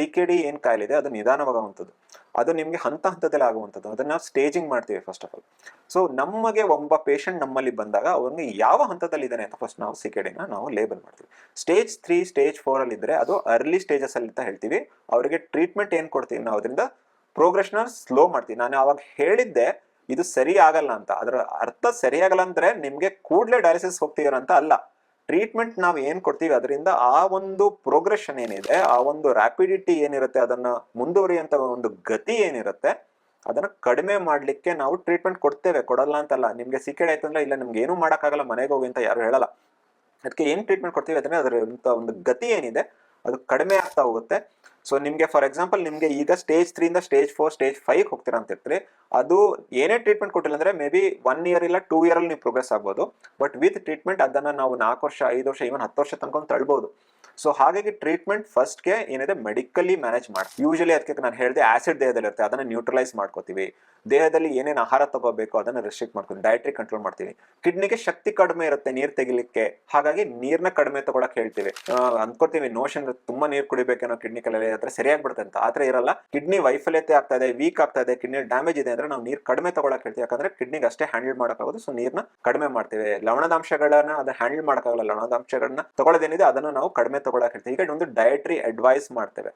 CKD ಏನ್ ಕಾಯಿಲೆ ಇದೆ ಅದು ನಿಧಾನವಾಗುವಂಥದ್ದು, ಅದು ನಿಮ್ಗೆ ಹಂತ ಹಂತದಲ್ಲಿ ಆಗುವಂಥದ್ದು, ಅದನ್ನ ನಾವು ಸ್ಟೇಜಿಂಗ್ ಮಾಡ್ತೀವಿ ಫಸ್ಟ್ ಆಫ್ ಆಲ್. ಸೊ ನಮಗೆ ಒಬ್ಬ ಪೇಷಂಟ್ ನಮ್ಮಲ್ಲಿ ಬಂದಾಗ ಅವ್ರಿಗೆ ಯಾವ ಹಂತದಲ್ಲಿ ಇದ್ದಾನೆ ಅಂತ ಫಸ್ಟ್ ನಾವು CKD ನ ನಾವು ಲೇಬಲ್ ಮಾಡ್ತೀವಿ. ಸ್ಟೇಜ್ 3 ಸ್ಟೇಜ್ 4 ಅಲ್ಲಿ ಇದ್ರೆ ಅದು ಅರ್ಲಿ ಸ್ಟೇಜಸ್ ಅಲ್ಲಿ ಅಂತ ಹೇಳ್ತೀವಿ. ಅವರಿಗೆ ಟ್ರೀಟ್ಮೆಂಟ್ ಏನ್ ಕೊಡ್ತೀವಿ ನಾವು, ಅದರಿಂದ ಪ್ರೋಗ್ರೆಷನ್ ಸ್ಲೋ ಮಾಡ್ತೀವಿ. ನಾನು ಅವಾಗ ಹೇಳಿದ್ದೆ ಇದು ಸರಿ ಆಗಲ್ಲ ಅಂತ, ಅದರ ಅರ್ಥ ಸರಿಯಾಗಲ್ಲ ಅಂದ್ರೆ ನಿಮ್ಗೆ ಕೂಡಲೇ ಡಯಾಲಿಸಿಸ್ ಹೋಗ್ತೀರ ಅಂತ ಅಲ್ಲ. ಟ್ರೀಟ್ಮೆಂಟ್ ನಾವು ಏನ್ ಕೊಡ್ತೀವಿ ಅದರಿಂದ ಆ ಒಂದು ಪ್ರೋಗ್ರೆಷನ್ ಏನಿದೆ, ಆ ಒಂದು ರ್ಯಾಪಿಡಿಟಿ ಏನಿರುತ್ತೆ, ಅದನ್ನ ಮುಂದುವರಿಯುವಂತ ಒಂದು ಗತಿ ಏನಿರುತ್ತೆ ಅದನ್ನ ಕಡಿಮೆ ಮಾಡ್ಲಿಕ್ಕೆ ನಾವು ಟ್ರೀಟ್ಮೆಂಟ್ ಕೊಡ್ತೇವೆ, ಕೊಡಲ್ಲ ಅಂತಲ್ಲ. ನಿಮ್ಗೆ CKD ಆಯ್ತು ಅಂದ್ರೆ ಇಲ್ಲ ನಿಮ್ಗೆ ಏನು ಮಾಡಕ್ಕಾಗಲ್ಲ ಮನೆಗೆ ಹೋಗಿ ಅಂತ ಯಾರು ಹೇಳಲ್ಲ. ಅದಕ್ಕೆ ಏನ್ ಟ್ರೀಟ್ಮೆಂಟ್ ಕೊಡ್ತೀವಿ ಅದನ್ನ ಅದರ ಒಂದು ಗತಿ ಏನಿದೆ ಅದು ಕಡಿಮೆ ಆಗ್ತಾ ಹೋಗುತ್ತೆ. ಸೊ ನಿಮ್ಗೆ ಫಾರ್ ಎಕ್ಸಾಂಪಲ್ ನಿಮ್ಗೆ ಈಗ ಸ್ಟೇಜ್ 3 ಇಂದ ಸ್ಟೇಜ್ 4 ಸ್ಟೇಜ್ 5 ಹೋಗ್ತೀರಾ ಅಂತ ಇರ್ತೀರಿ, ಅದು ಏನೇ ಟ್ರೀಟ್ಮೆಂಟ್ ಕೊಟ್ಟಿಲ್ಲ ಅಂದ್ರೆ ಮೇ ಬಿ 1 ಇಯರ್ ಇಲ್ಲ 2 ಇಯರ್ ಅಲ್ಲಿ ನೀವು ಪ್ರೋಗ್ರೆಸ್ ಆಗ್ಬೋದು. ಬಟ್ ವಿತ್ ಟ್ರೀಟ್ಮೆಂಟ್ ಅದನ್ನ ನಾವು 4 ವರ್ಷ 5 ವರ್ಷ ಈವನ್ 10 ವರ್ಷ ತನಕ ತಳ್ಬಹುದು. ಸೊ ಹಾಗಾಗಿ ಟ್ರೀಟ್ಮೆಂಟ್ ಫಸ್ಟ್ಗೆ ಏನಿದೆ ಮೆಡಿಕಲಿ ಮ್ಯಾನೇಜ್ ಮಾಡಿ. ಯೂಶಲಿ ಅದಕ್ಕೆ ನಾನು ಹೇಳಿದೆ ಆಸಿಡ್ ದೇಹದಲ್ಲಿ ಇರುತ್ತೆ ಅದನ್ನ ನ್ಯೂಟ್ರಲೈಸ್ ಮಾಡ್ಕೋತೀವಿ. ದೇಹದಲ್ಲಿ ಏನೇನು ಆಹಾರ ತಗೋಬೇಕು ಅದನ್ನ ರೆಸ್ಟ್ರಿಕ್ಟ್ ಮಾಡ್ತೀವಿ, ಡಯಟ್ರಿ ಕಂಟ್ರೋಲ್ ಮಾಡ್ತೀವಿ. ಕಿಡ್ನಿಗೆ ಶಕ್ತಿ ಕಡಿಮೆ ಇರುತ್ತೆ ನೀರ್ ತೆಗಿಲಿಕ್ಕೆ, ಹಾಗಾಗಿ ನೀರ್ನ ಕಡಿಮೆ ತಗೊಳಕ್ ಹೇಳ್ತೀವಿ. ಅನ್ಕೋತೀವಿ ನೋಷನ್ ತುಂಬಾ ನೀರ್ ಕುಡಿಬೇಕೇನೋ ಕಿಡ್ನಿ ಕಲೆ ಆದ್ರೆ ಸರಿಯಾಗ್ಬಿಡುತ್ತೆ ಅಂತ, ಆತರ ಇರಲ್ಲ. ಕಿಡ್ನಿ ವೈಫಲ್ಯತೆ ಆಗ್ತಾ ಇದೆ, ವೀಕ್ ಆಗ್ತಾ ಇದೆ, ಕಿಡ್ನಿ ಡ್ಯಾಮೇಜ್ ಇದೆ ಅಂದ್ರೆ ನಾವು ನೀರ್ ಕಡಿಮೆ ತಗೊಳಕ್ ಹೇಳ್ತೀವಿ. ಯಾಕಂದ್ರೆ ಕಿಡ್ನಿಗೆ ಅಷ್ಟೇ ಹ್ಯಾಂಡಲ್ ಮಾಡೋಕ್ಕಾಗೋದು. ಸೊ ನೀರ್ನ ಕಡಿಮೆ ಮಾಡ್ತೀವಿ. ಲವಣಾಂಶಗಳನ್ನ ಅದ ಹ್ಯಾಂಡಲ್ ಮಾಡೋಕ್ಕಾಗಲ್ಲ, ಲವಣಾಂಶಗಳನ್ನ ತಗೊಳ್ಳೋದೇನಿದೆ ಅದನ್ನ ನಾವು ಕಡಿಮೆ ತಗೊಳಕ್ ಹೇಳ್ತೀವಿ. ಈಗ ಒಂದು ಡಯಟ್ರಿ ಅಡ್ವೈಸ್ ಮಾಡ್ತೇವೆ.